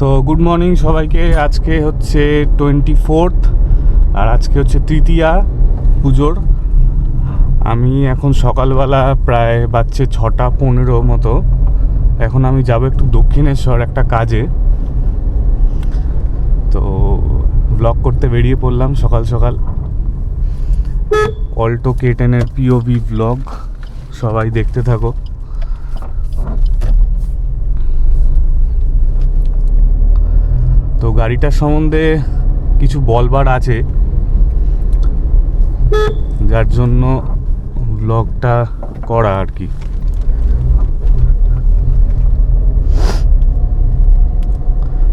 So good morning সবাইকে। আজকে হচ্ছে 24th আর আজকে হচ্ছে তৃতীয়া পুজোর। আমি এখন সকালবেলা প্রায় বাজছে 6:15 মতো। এখন আমি যাব একটু দক্ষিণেশ্বর একটা কাজে, তো ব্লগ করতে বেরিয়ে পড়লাম সকাল সকাল। অল্টো K10-এর পিওভি ব্লগ, সবাই দেখতে থাকো। তো গাড়িটার সম্বন্ধে কিছু বলবার আছে, যার জন্য ব্লগটা করা আর কি।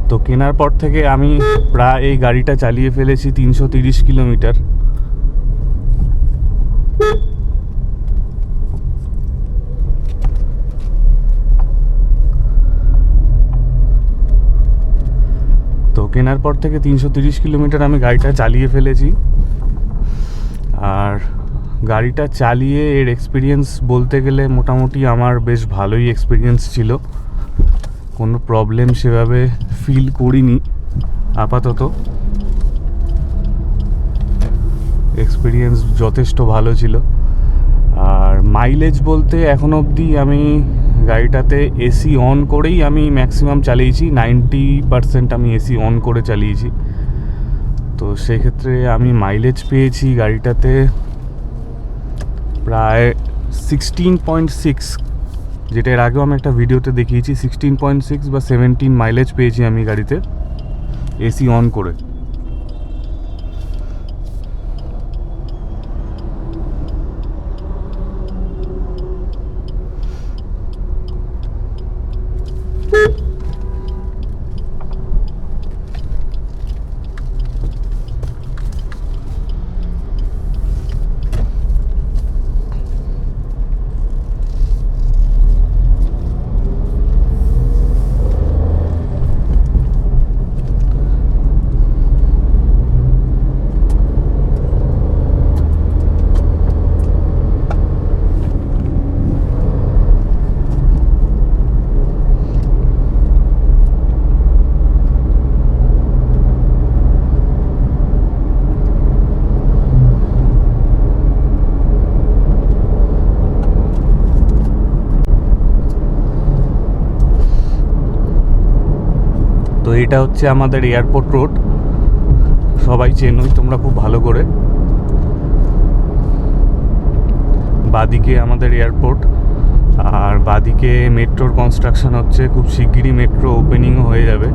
তো কেনার পর থেকে আমি প্রায় এই গাড়িটা চালিয়ে ফেলেছি 330 কিলোমিটার। তো কেনার পর থেকে 330 কিলোমিটার আমি গাড়িটা চালিয়ে ফেলেছি। আর গাড়িটা চালিয়ে এর এক্সপিরিয়েন্স বলতে গেলে মোটামুটি আমার বেশ ভালোই এক্সপিরিয়েন্স ছিল। কোনো প্রবলেম সেভাবে ফিল করিনি আপাতত। এক্সপিরিয়েন্স যথেষ্ট ভালো ছিল। আর মাইলেজ বলতে এখন অবধি আমি গাড়িটাতে এসি অন করেই আমি ম্যাক্সিমাম চালিয়েছি, 90% আমি এসি অন করে চালিয়েছি। তো সেক্ষেত্রে আমি মাইলেজ পেয়েছি গাড়িটাতে প্রায় 16.6, যেটা এর আগেও আমি একটা ভিডিওতে দেখিয়েছি। 16.6 বা 17 মাইলেজ পেয়েছি আমি গাড়িতে এসি অন করে। তো এটা হচ্ছে আমাদের এয়ারপোর্ট রোড, সবাই চেনোই তোমরা খুব ভালো করে। বাদিকে আমাদের এয়ারপোর্ট, আর বাদিকে মেট্রোর কনস্ট্রাকশন হচ্ছে। খুব শিগগিরই মেট্রো ওপেনিংও হয়ে যাবে।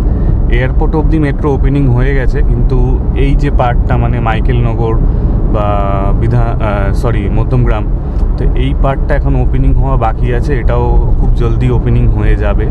এয়ারপোর্ট অবধি মেট্রো ওপেনিং হয়ে গেছে, কিন্তু এই যে পার্টটা মানে মাইকেলনগর বা মধ্যমগ্রাম, তো এই পার্টটা এখন ওপেনিং হওয়া বাকি আছে। এটাও খুব জলদি ওপেনিং হয়ে যাবে।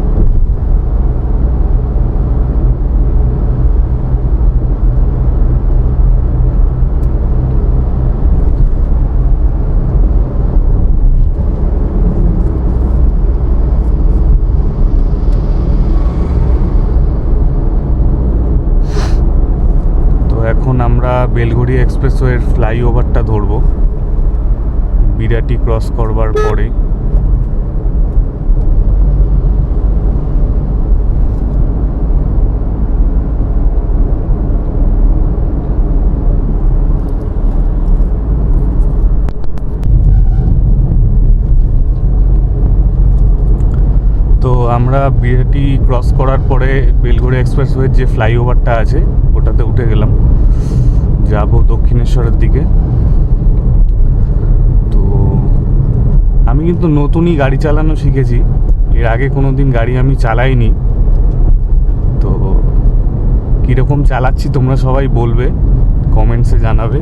এখন আমরা বেলঘড়িয়া এক্সপ্রেসওয়ের ফ্লাইওভারটা ধরবো বিরাটি ক্রস করবার পরে। তো আমরা বিরাটি ক্রস করার পরে বেলঘড়িয়া এক্সপ্রেসওয়ের যে ফ্লাইওভারটা আছে ওটাতে উঠে গেলাম, যাব দক্ষিণেশ্বরের দিকে। তো আমি কিন্তু নতুনই গাড়ি চালানো শিখেছি, এর আগে কোনো দিন গাড়ি আমি চালাইনি। তো কীরকম চালাচ্ছি তোমরা সবাই বলবে, কমেন্টসে জানাবে।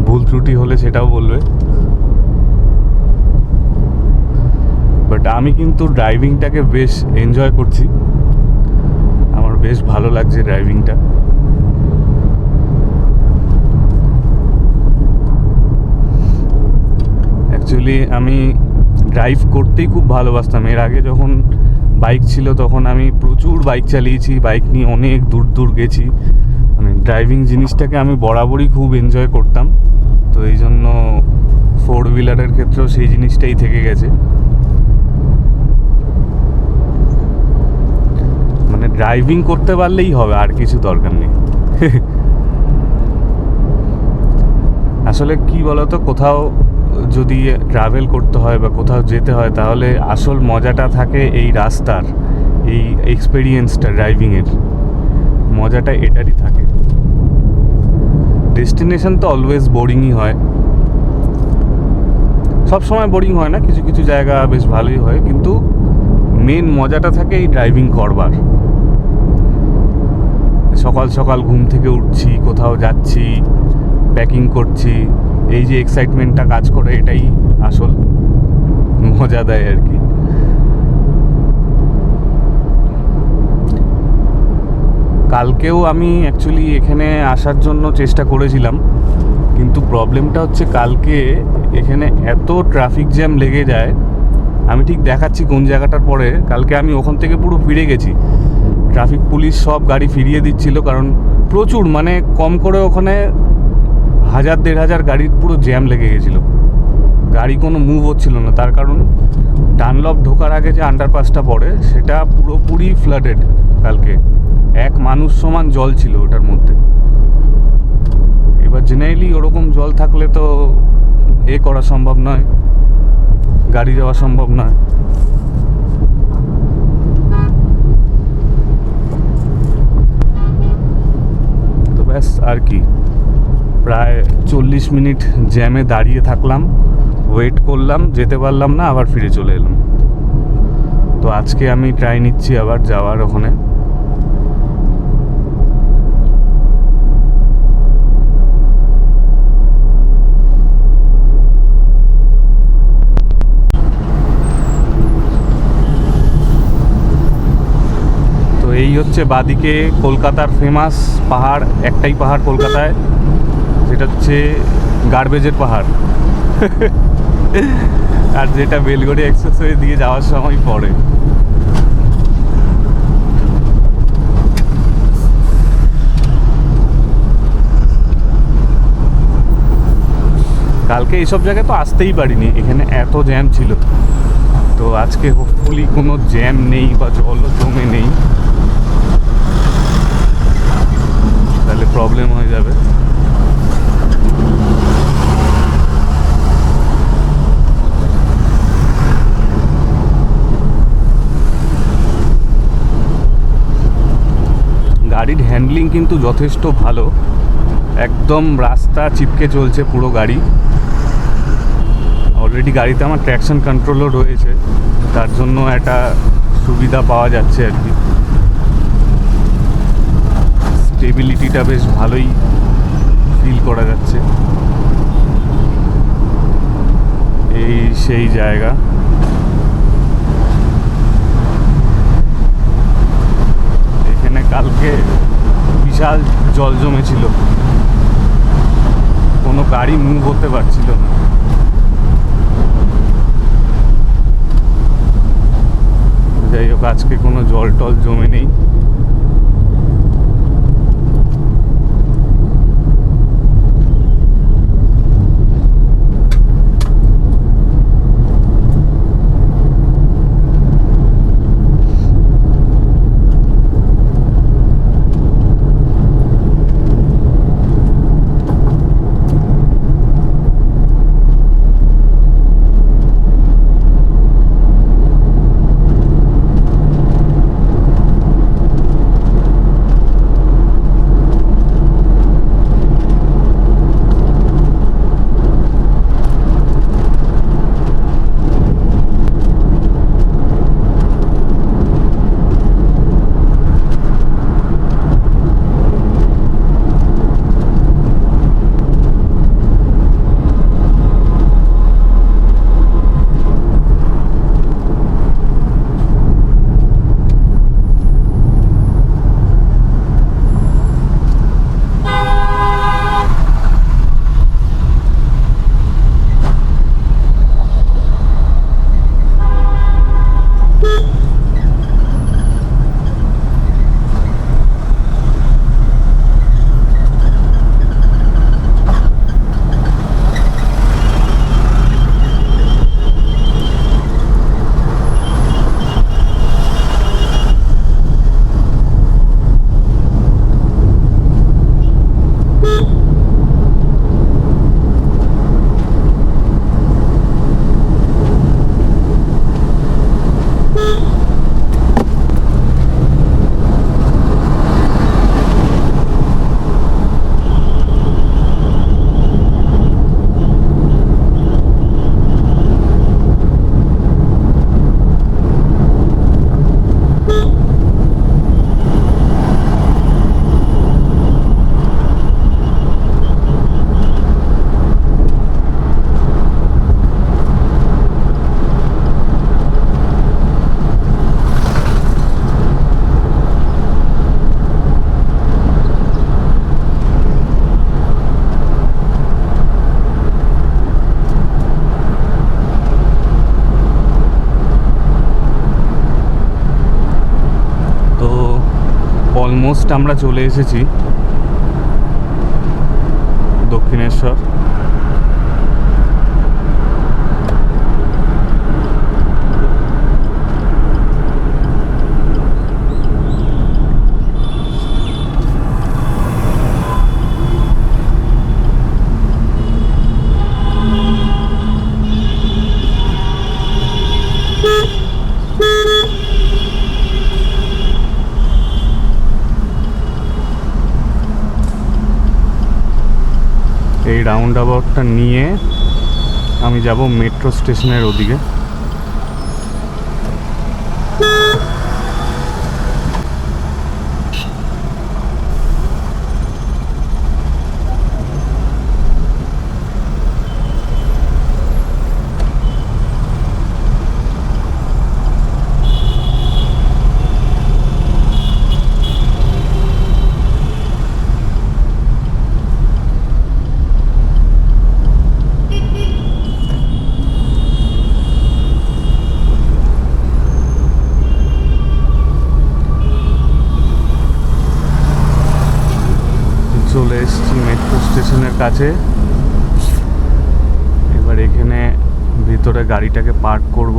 ভুল ত্রুটি হলে সেটাও বলবে। বাট আমি কিন্তু ড্রাইভিংটাকে বেশ এনজয় করছি, আমার বেশ ভালো লাগছে ড্রাইভিংটা। অ্যাকচুয়ালি আমি ড্রাইভ করতেই খুব ভালোবাসতাম। এর আগে যখন বাইক ছিল তখন আমি প্রচুর বাইক চালিয়েছি, বাইক নিয়ে অনেক দূর দূর গেছি। মানে ড্রাইভিং জিনিসটাকে আমি বরাবরই খুব এনজয় করতাম। তো এই জন্য 4 হুইলারের ক্ষেত্রেও সেই জিনিসটাই থেকে গেছে। ড্রাইভিং করতে পারলেই হবে, আর কিছু দরকার নেই। আসলে কি বলতো, কোথাও যদি ট্রাভেল করতে হয় বা কোথাও যেতে হয়, তাহলে আসল মজাটা থাকে এই রাস্তার, এই এক্সপিরিয়েন্সটা, ড্রাইভিংয়ের মজাটা এটারই থাকে। ডেস্টিনেশন তো অলওয়েজ বোরিংই হয়, সব সময় বোরিং হয় না, কিছু কিছু জায়গা বেশ ভালোই হয়, কিন্তু মেন মজাটা থাকে এই ড্রাইভিং করবার। সকাল সকাল ঘুম থেকে উঠছি, কোথাও যাচ্ছি, প্যাকিং করছি, এই যে এক্সাইটমেন্টটা কাজ করে, এটাই আসল মজা দেয় আর কি। কালকেও আমি অ্যাকচুয়ালি এখানে আসার জন্য চেষ্টা করেছিলাম, কিন্তু প্রবলেমটা হচ্ছে কালকে এখানে এত ট্রাফিক জ্যাম লেগে যায়। আমি ঠিক দেখাচ্ছি কোন জায়গাটার পরে। কালকে আমি ওখান থেকে পুরো ফিরে গেছি, ট্রাফিক পুলিশ সব গাড়ি ফিরিয়ে দিচ্ছিল, কারণ প্রচুর, মানে কম করে ওখানে 1000-1500 গাড়ির পুরো জ্যাম লেগে গেছিলো, গাড়ি কোনো মুভ হচ্ছিল না। তার কারণ ডানলপ ঢোকার আগে যে আন্ডারপাসটা পড়ে সেটা পুরোপুরি ফ্লাডেড। কালকে এক মানুষ সমান জল ছিল ওটার মধ্যে। এবার জেনারেলি ওরকম জল থাকলে তো করা সম্ভব নয়, গাড়ি যাওয়া সম্ভব নয়। তো ব্যাস আর কি, প্রায় 40 মিনিট জ্যামে দাঁড়িয়ে থাকলাম, ওয়েট করলাম, যেতে পারলাম না, আবার ফিরে চলে এলাম। তো আজকে আমি ট্রাই নিচ্ছি আবার যাওয়ার ওখানে। তো এই হচ্ছে বাদিকে কলকাতার ফেমাস পাহাড়, একটাই পাহাড় কলকাতায়, যেটা হচ্ছে গার্বেজের পাহাড়। আর যেটা বেলগড়ি এক্সপ্রেসওয়ে দিয়ে যাওয়ার সময় পড়ে। কালকে এইসব জায়গায় তো আসতেই পারিনি, এখানে এত জ্যাম ছিল। তো আজকে হোপফুলি কোনো জ্যাম নেই বা জলও জমে নেই, তাহলে প্রবলেম হয়ে যাবে। গাড়ির হ্যান্ডলিং কিন্তু যথেষ্ট ভালো, একদম রাস্তা চিপকে চলছে পুরো গাড়ি। অলরেডি গাড়িতে আমার ট্র্যাকশন কন্ট্রোলও রয়েছে, তার জন্য একটা সুবিধা পাওয়া যাচ্ছে আর কি। স্টেবিলিটিটা বেশ ভালোই ফিল করা যাচ্ছে। এই সেই জায়গা, এখানে কালকে বিশাল জল জমেছিল, কোনো গাড়ি মুভ হতে পারছিল না। যাই হোক, আজকে কোনো জল টল জমে নেই। অলমোস্ট আমরা চলে এসেছি দক্ষিণেশ্বর। এই রাউন্ড অ্যাবাউটটা নিয়ে আমি যাব মেট্রো স্টেশনের ওদিকে। চলে এসেছি মেট্রো স্টেশনের কাছে। এবার এখানে ভিতরে গাড়িটাকে পার্ক করব।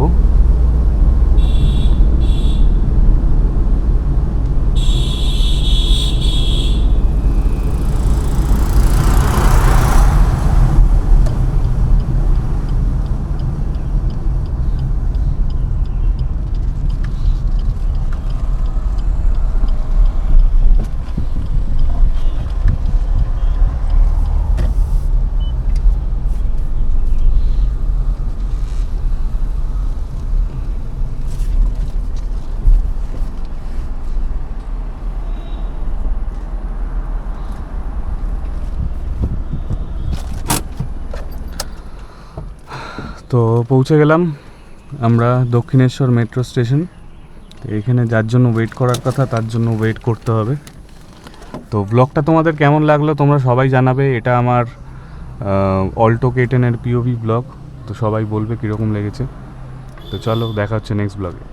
তো পৌঁছে গেলাম আমরা দক্ষিণেশ্বর মেট্রো স্টেশন। এখানে যার জন্য ওয়েট করার কথা তার জন্য ওয়েট করতে হবে। তো ব্লগটা তোমাদের কেমন লাগলো তোমরা সবাই জানাবে। এটা আমার অল্টো K10 এর POV ব্লগ। তো সবাই বলবে কীরকম লেগেছে। তো চলো দেখা হচ্ছে নেক্সট ব্লগে।